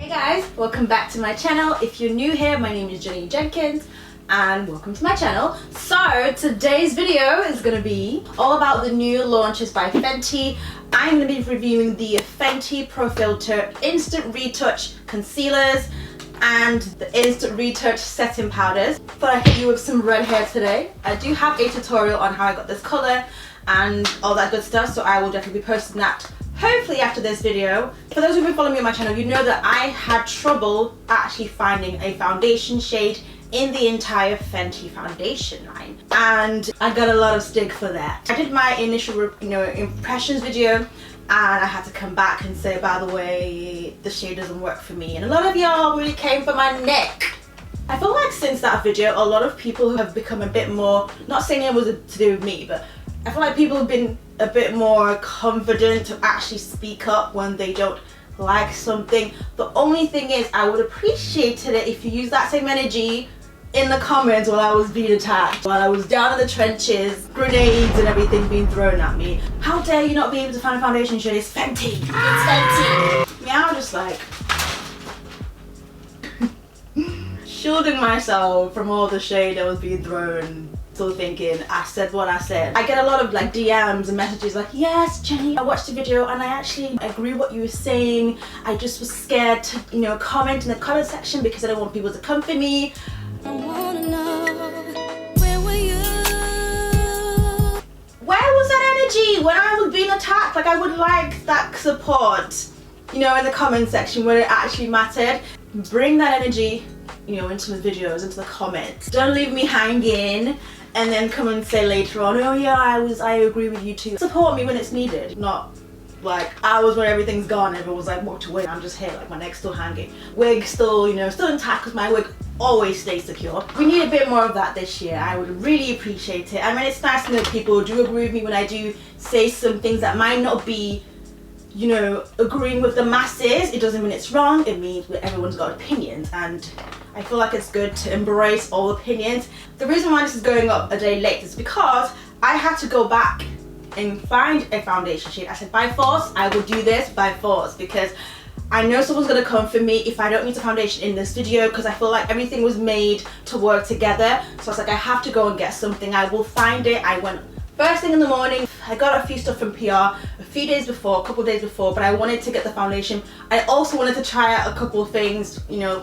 Hey guys, welcome back to my channel. If you're new here, my name is Jennie Jenkins and welcome to my channel. So today's video is going to be all about the new launches by Fenty. I'm going to be reviewing the Fenty Pro Filt'r Instant Retouch Concealers and the Instant Retouch Setting Powders. But I hit you with some red hair today. I do have a tutorial on how I got this colour and all that good stuff, so I will definitely be posting that hopefully after this video. For those who've been following me on my channel, you know that I had trouble actually finding a foundation shade in the entire Fenty foundation line, and I got a lot of stick for that. I did my initial impressions video and I had to come back and say, by the way, the shade doesn't work for me, and a lot of y'all really came for my neck. I feel like since that video a lot of people have become a bit more, not saying it was to do with me, but I feel like people have been a bit more confident to actually speak up when they don't like something. The only thing is, I would appreciate it if you use that same energy in the comments while I was being attacked, while I was down in the trenches, grenades and everything being thrown at me. How dare you not be able to find a foundation shade? It's Fenty! It's Fenty! Yeah, I'm just like shielding myself from all the shade that was being thrown. Still thinking I said what I said. I get a lot of like DMs and messages like, yes Jenny, I watched the video and I actually agree what you were saying. I just was scared to comment in the comment section because I don't want people to come for me. I wanna know, where were you? Where was that energy when I was being attacked? Like, I would like that support, in the comment section where it actually mattered. Bring that energy into the videos, into the comments. Don't leave me hanging and then come and say later on, oh yeah, I agree with you too. Support me when it's needed, not like hours when everything's gone, everyone's like walked away, I'm just here like my neck's still hanging. Wig still, still intact because my wig always stays secure. We need a bit more of that this year. I would really appreciate it. I mean, it's nice to know people do agree with me when I do say some things that might not be agreeing with the masses. It doesn't mean it's wrong, it means that everyone's got opinions, and I feel like it's good to embrace all opinions. The reason why this is going up a day late is because I had to go back and find a foundation shade. I said by force, I will do this by force, because I know someone's gonna come for me if I don't use a foundation in this video, because I feel like everything was made to work together. So I was like, I have to go and get something. I will find it. I went first thing in the morning. I got a few stuff from PR a few days before, a couple of days before, but I wanted to get the foundation. I also wanted to try out a couple of things,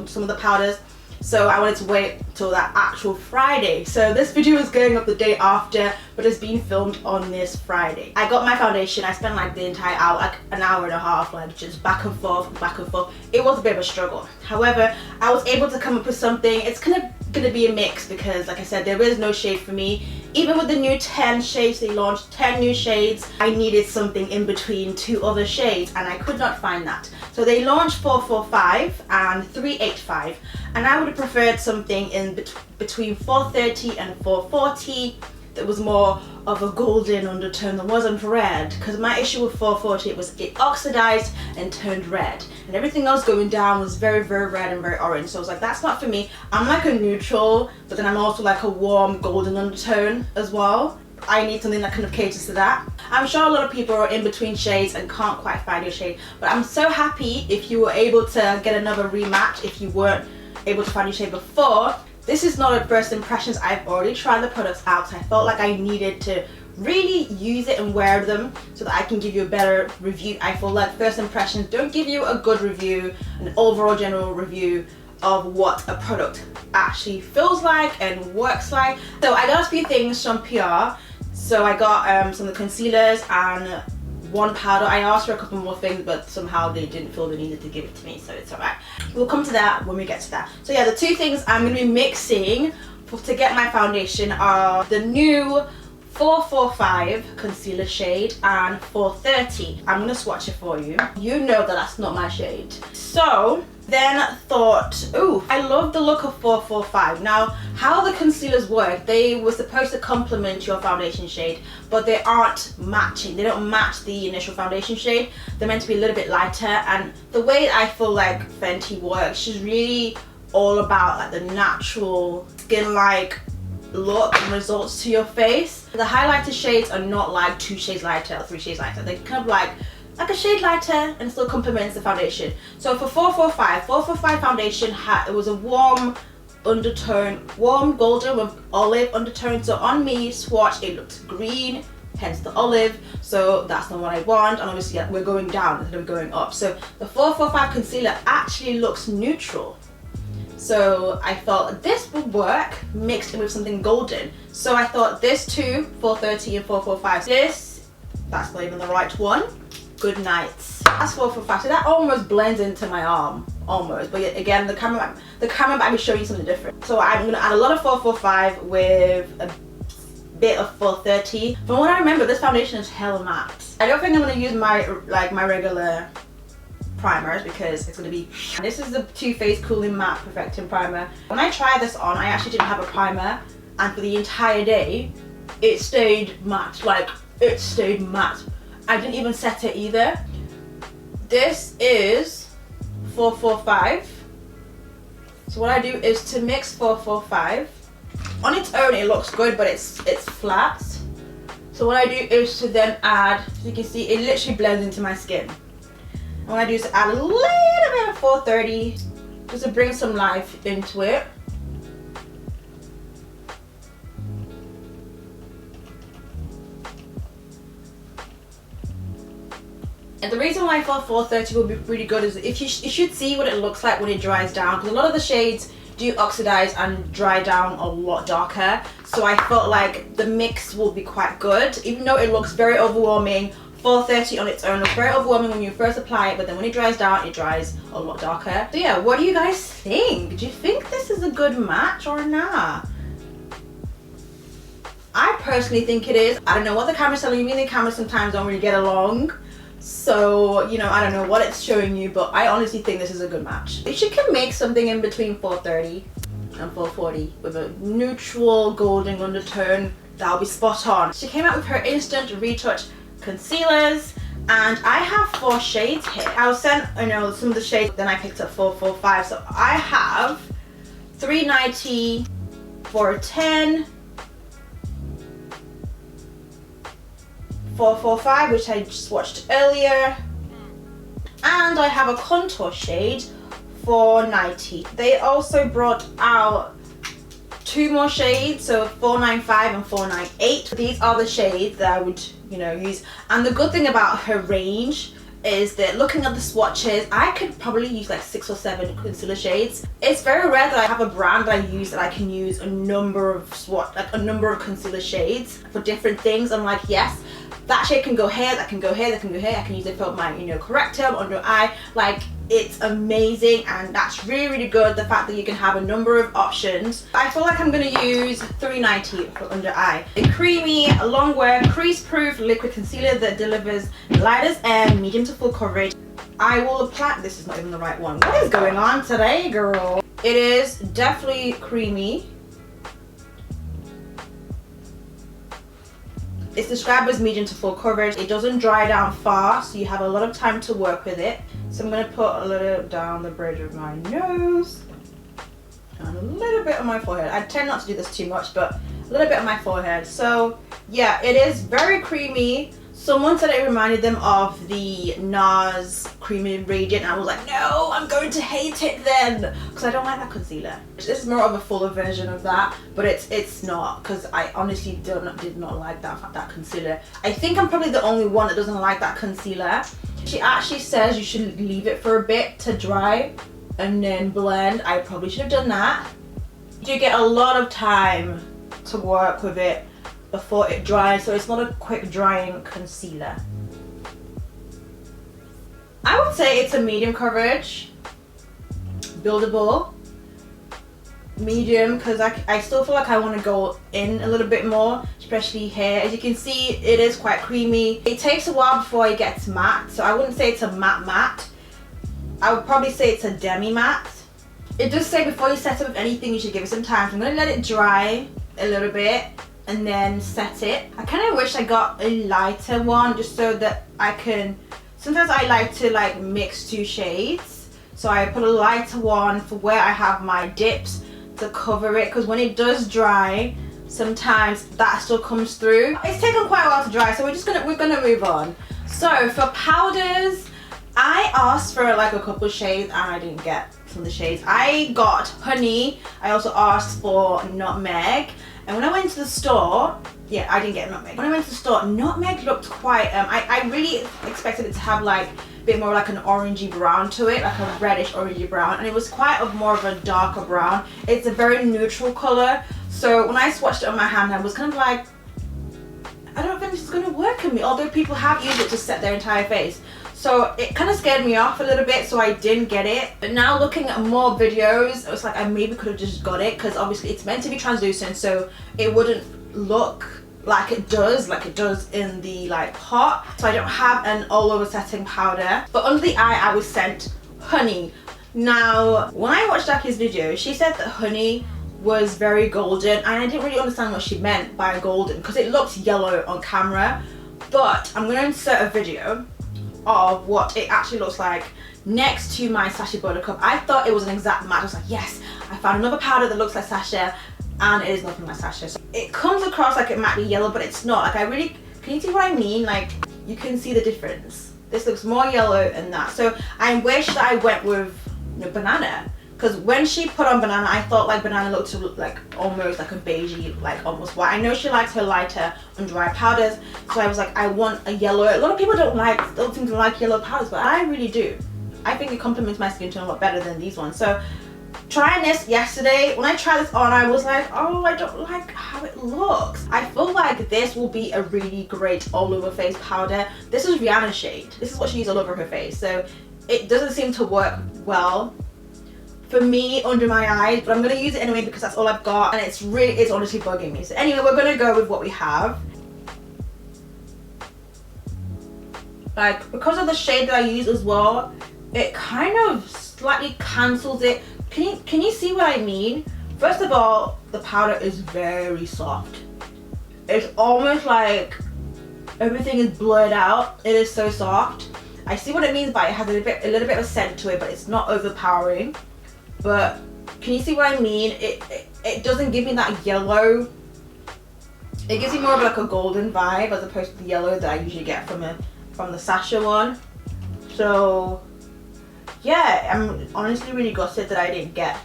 some of the powders. So I wanted to wait till that actual Friday. So this video is going up the day after, but it's being filmed on this Friday. I got my foundation. I spent like the entire hour, like an hour and a half, like just back and forth, back and forth. It was a bit of a struggle. However, I was able to come up with something. It's gonna be a mix because, like I said, there is no shade for me. Even with the new 10 shades they launched, 10 new shades, I needed something in between two other shades and I could not find that. So they launched 445 and 385, and I would have preferred something in between 430 and 440 that was more of a golden undertone that wasn't red, because my issue with 440, it oxidized and turned red, and everything else going down was very, very red and very orange. So I was like, that's not for me. I'm like a neutral, but then I'm also like a warm golden undertone as well. I need something that kind of caters to that. I'm sure a lot of people are in between shades and can't quite find your shade, but I'm so happy if you were able to get another rematch if you weren't able to find your shade before. This is not a first impressions. I've already tried the products out, so I felt like I needed to really use it and wear them so that I can give you a better review. I feel like first impressions don't give you a good review, an overall general review of what a product actually feels like and works like. So I got a few things from PR. So I got some of the concealers and one powder. I asked for a couple more things, but somehow they didn't feel they needed to give it to me, so it's alright. We'll come to that when we get to that. So yeah, the two things I'm going to be mixing to get my foundation are the new 445 concealer shade and 430. I'm going to swatch it for you. You know that that's not my shade. So then thought, ooh, I love the look of 445. Now, how the concealers work, they were supposed to complement your foundation shade, but they aren't matching. They don't match the initial foundation shade. They're meant to be a little bit lighter, and the way I feel like Fenty works, she's really all about like the natural skin-like look and results to your face. The highlighter shades are not like 2 shades lighter or 3 shades lighter. They're kind of like like a shade lighter and still complements the foundation. So for 445 foundation it was a warm undertone, warm golden with olive undertone. So on me swatch it looked green, hence the olive. So that's not what I want, and obviously we're going down instead of going up. So the 445 concealer actually looks neutral. So I thought this would work mixed in with something golden. So I thought this too, 430 and 445. That's not even the right one. Good night. That's 445. So that almost blends into my arm, almost. But yet again, the camera might be showing you something different. So I'm gonna add a lot of 445 with a bit of 430. From what I remember, this foundation is hella matte. I don't think I'm gonna use my regular primers because it's gonna be. This is the Too Faced Cooling Matte Perfecting Primer. When I tried this on, I actually didn't have a primer, and for the entire day, it stayed matte. Like, it stayed matte. I didn't even set it either. This is 445. So what I do is to mix 445. On its own it looks good, but it's flat. So what I do is to then add, so you can see it literally blends into my skin. And what I do is to add a little bit of 430 just to bring some life into it. And the reason why I thought 430 would be really good is if you should see what it looks like when it dries down, because a lot of the shades do oxidize and dry down a lot darker. So I felt like the mix will be quite good, even though it looks very overwhelming. 430 on its own looks very overwhelming when you first apply it, but then when it dries down, it dries a lot darker. So yeah, what do you guys think? Do you think this is a good match or not? I personally think it is. I don't know what the camera's telling me. The cameras sometimes don't really get along. So, you know, I don't know what it's showing you, but I honestly think this is a good match. If she can make something in between 430 and 440 with a neutral golden undertone, that'll be spot on. She came out with her instant retouch concealers, and I have 4 shades here. I was sent, you know, some of the shades, then I picked up 445. So I have 390, 410, 445, which I swatched earlier, and I have a contour shade 490. They also brought out 2 more shades, so 495 and 498. These are the shades that I would, you know, use. And the good thing about her range is that looking at the swatches, I could probably use like 6 or 7 concealer shades. It's very rare that I have a brand that I use that I can use a number of concealer shades for different things. I'm like, yes, that shade can go here, that can go here, that can go here. I can use it for my, you know, corrector, under eye. Like, it's amazing, and that's really, really good. The fact that you can have a number of options. I feel like I'm gonna use 390 for under eye. A creamy, long wear, crease-proof liquid concealer that delivers light as air, medium to full coverage. I will apply. This is not even the right one. What is going on today, girl? It is definitely creamy. It's described as medium to full coverage. It doesn't dry down fast, so you have a lot of time to work with it. So I'm going to put a little down the bridge of my nose and a little bit on my forehead. I tend not to do this too much, but a little bit on my forehead. So yeah, it is very creamy. Someone said it reminded them of the NARS Creamy Radiant. I was like, no, I'm going to hate it then, because I don't like that concealer. This is more of a fuller version of that, but it's not, because I honestly did not like that concealer. I think I'm probably the only one that doesn't like that concealer. She actually says you should leave it for a bit to dry and then blend. I probably should have done that. You get a lot of time to work with it before it dries, so it's not a quick drying concealer. I would say it's a medium coverage, buildable, medium, because I still feel like I want to go in a little bit more, especially here. As you can see, it is quite creamy. It takes a while before it gets matte, so I wouldn't say it's a matte. I would probably say it's a demi matte. It does say before you set it with anything, you should give it some time. So I'm going to let it dry a little bit and then set it. I kind of wish I got a lighter one, just so that I can, sometimes I like to like mix 2 shades, so I put a lighter one for where I have my dips to cover it, because when it does dry, sometimes that still comes through. It's taken quite a while to dry, so we're gonna move on. So for powders, I asked for like a couple shades and I didn't get some of the shades. I got honey. I also asked for nutmeg. And when I went to the store, yeah, I didn't get nutmeg. When I went to the store, nutmeg looked quite, I really expected it to have like a bit more like an orangey brown to it, like a reddish orangey brown. And it was quite more of a darker brown. It's a very neutral color. So when I swatched it on my hand, I was kind of like, I don't think this is going to work on me, although people have used it to set their entire face. So it kind of scared me off a little bit, so I didn't get it. But now looking at more videos, it was like I maybe could have just got it, because obviously it's meant to be translucent, so it wouldn't look like it does in the like pot. So I don't have an all over setting powder. But under the eye, I was sent honey. Now, when I watched Jackie's video, she said that honey was very golden, and I didn't really understand what she meant by golden because it looked yellow on camera. But I'm going to insert a video of what it actually looks like next to my Sacha Buttercup. I thought it was an exact match. I was like, yes, I found another powder that looks like Sacha, and it is nothing like Sacha. So it comes across like it might be yellow, but it's not. Like, I really, can you see what I mean? Like, you can see the difference. This looks more yellow than that. So I wish that I went with, you know, banana, because when she put on banana, I thought like banana looked like almost like a beigey, like almost white. I know she likes her lighter under eye powders, so I was like, I want a yellow. A lot of people don't seem to like yellow powders, but I really do. I think it complements my skin tone a lot better than these ones. So trying this yesterday, when I tried this on, I was like, oh, I don't like how it looks. I feel like this will be a really great all over face powder. This is Rihanna's shade. This is what she used all over her face, so it doesn't seem to work well for me under my eyes, but I'm going to use it anyway because that's all I've got, and it's honestly bugging me. So anyway, we're going to go with what we have. Like, because of the shade that I use as well, it kind of slightly cancels it. Can you see what I mean? First of all, the powder is very soft. It's almost like everything is blurred out. It is so soft. I see what it means by it has a little bit of a scent to it, but it's not overpowering. But can you see what I mean? It doesn't give me that yellow. It gives me more of like a golden vibe as opposed to the yellow that I usually get from the Sacha one. So yeah, I'm honestly really gutted that I didn't get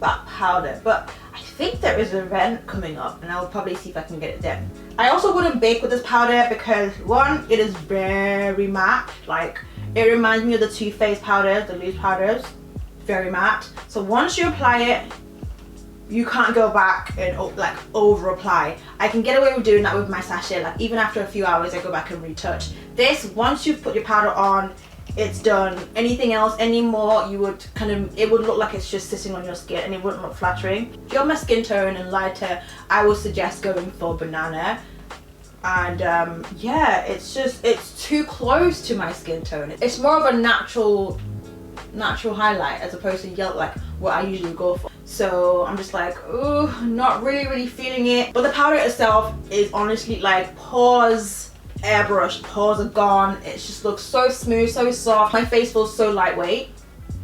that powder. But I think there is an event coming up, and I'll probably see if I can get it then. I also wouldn't bake with this powder because one, it is very matte. Like, it reminds me of the Too Faced powders, the loose powders. Very matte. So once you apply it, you can't go back and like over apply. I can get away with doing that with my sachet. Like, even after a few hours, I go back and retouch. This, once you've put your powder on, it's done. Anything else anymore, you would it would look like it's just sitting on your skin, and it wouldn't look flattering. If you're my skin tone and lighter, I would suggest going for banana. And yeah, it's too close to my skin tone. It's more of a natural highlight as opposed to yellow, like what I usually go for. So I'm just like, oh, not really feeling it. But the powder itself is honestly like pores, airbrush, pores are gone. It just looks so smooth, so soft. My face feels so lightweight.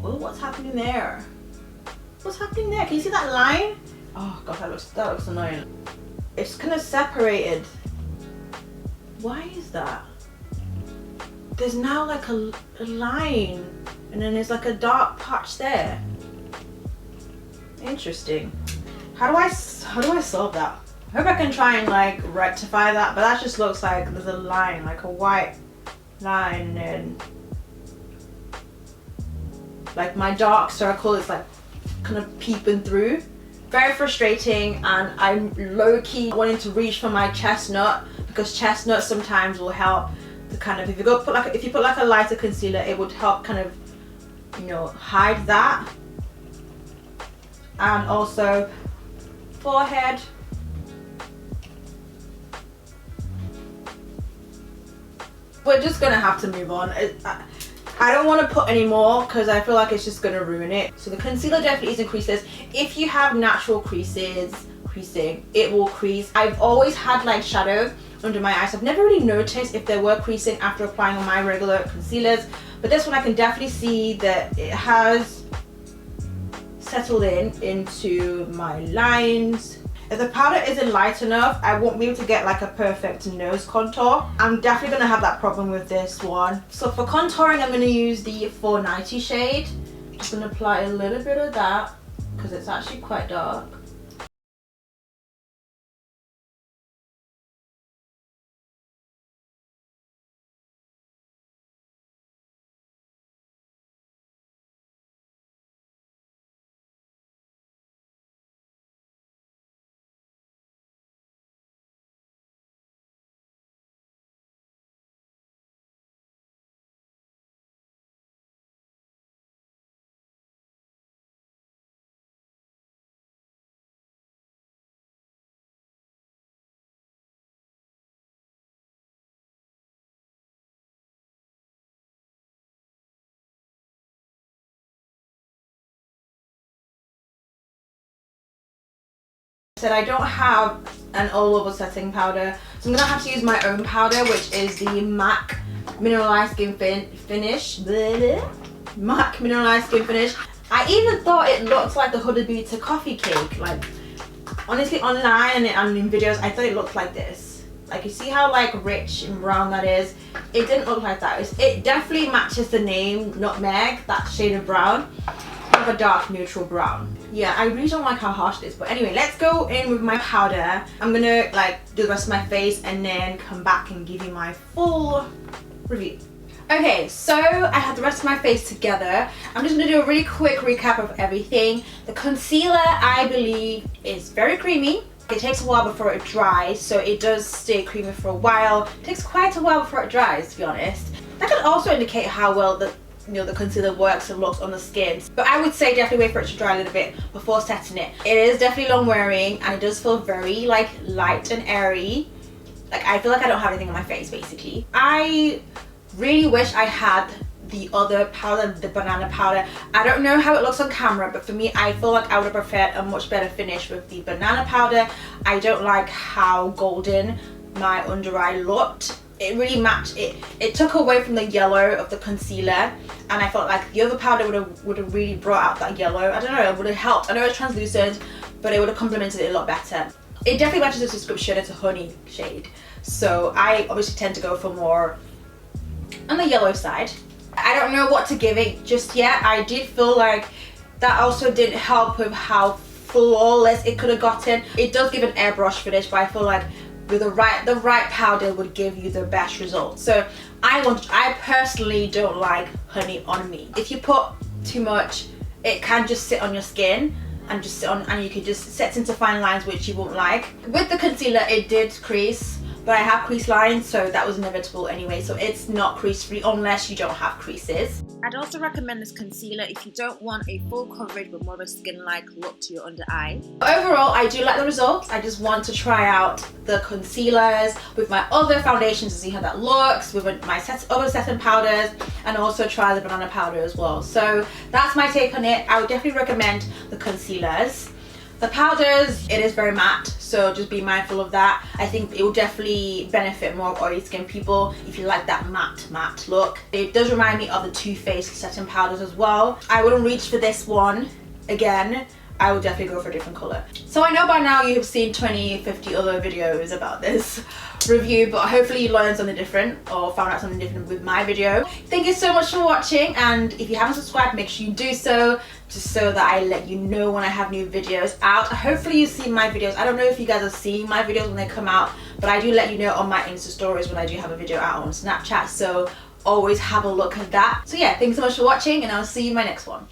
Oh, what's happening there? What's happening there? Can you see that line? Oh god, that looks annoying. It's kind of separated. Why is that? There's now like a line, and then there's like a dark patch there. Interesting. How do I solve that? I hope I can try and like rectify that, but that just looks like there's a line, like a white line, and then like my dark circle is like kind of peeping through. Very frustrating, and I'm low-key wanting to reach for my chestnut, because chestnut sometimes will help to kind of, if you put like a lighter concealer, it would help kind of, you know, hide that. And also forehead. We're just gonna have to move on. I don't want to put any more because I feel like it's just gonna ruin it. So the concealer definitely isn't creaseless. If you have natural creasing, it will crease. I've always had like shadow under my eyes. I've never really noticed if there were creasing after applying on my regular concealers, but this one I can definitely see that it has settled into my lines. If the powder isn't light enough, I won't be able to get like a perfect nose contour. I'm definitely gonna have that problem with this one. So for contouring, I'm gonna use the 490 shade. Just gonna apply a little bit of that because it's actually quite dark. Said I don't have an all-over setting powder, so I'm gonna have to use my own powder, which is the MAC Mineralized Skin Finish. MAC Mineralized Skin Finish. I even thought it looked like the Huda Beauty coffee cake. Like, honestly, online and in videos, I thought it looked like this. Like, you see how like rich and brown that is? It didn't look like that. It definitely matches the name Nutmeg, that shade of brown. A dark neutral brown. Yeah, I really don't like how harsh it is, but anyway, let's go in with my powder. I'm gonna like do the rest of my face and then come back and give you my full review. Okay, so I have the rest of my face together. I'm just gonna do a really quick recap of everything. The concealer, I believe, is very creamy. It takes a while before it dries, so it does stay creamy for a while. It takes quite a while before it dries, to be honest. That could also indicate how well the concealer works and looks on the skin. But I would say definitely wait for it to dry a little bit before setting it. It is definitely long wearing and it does feel very like light and airy. Like, I feel like I don't have anything on my face basically. I really wish I had the other powder, the banana powder. I don't know how it looks on camera, but for me, I feel like I would have preferred a much better finish with the banana powder. I don't like how golden my under eye looked. It really matched it. It took away from the yellow of the concealer, and I felt like the other powder would have really brought out that yellow. I don't know, it would have helped. I know it's translucent, but it would have complemented it a lot better. It definitely matches the description. It's a honey shade, so I obviously tend to go for more on the yellow side. I don't know what to give it just yet. I did feel like that also didn't help with how flawless it could have gotten. It does give an airbrush finish, but I feel like with the right powder would give you the best result. So I personally don't like honey on me. If you put too much, it can just sit on your skin and just sit on, and you can just set into fine lines which you won't like. With the concealer, it did crease, but I have crease lines, so that was inevitable anyway. So it's not crease free unless you don't have creases. I'd also recommend this concealer if you don't want a full coverage but more of a skin-like look to your under eye. Overall, I do like the result. I just want to try out the concealers with my other foundations to see how that looks, with my other setting powders, and also try the banana powder as well. So that's my take on it. I would definitely recommend the concealers. The powders, it is very matte, so just be mindful of that. I think it will definitely benefit more oily skin people if you like that matte look. It does remind me of the Too Faced setting powders as well. I wouldn't reach for this one again. I would definitely go for a different color. So I know by now you have seen 20, 50 other videos about this review, but hopefully you learned something different or found out something different with my video. Thank you so much for watching, and if you haven't subscribed, make sure you do so, just so that I let you know when I have new videos out. Hopefully you've seen my videos. I don't know if you guys have seen my videos when they come out, but I do let you know on my Insta stories when I do have a video out on Snapchat, so always have a look at that. So yeah, thanks so much for watching, and I'll see you in my next one.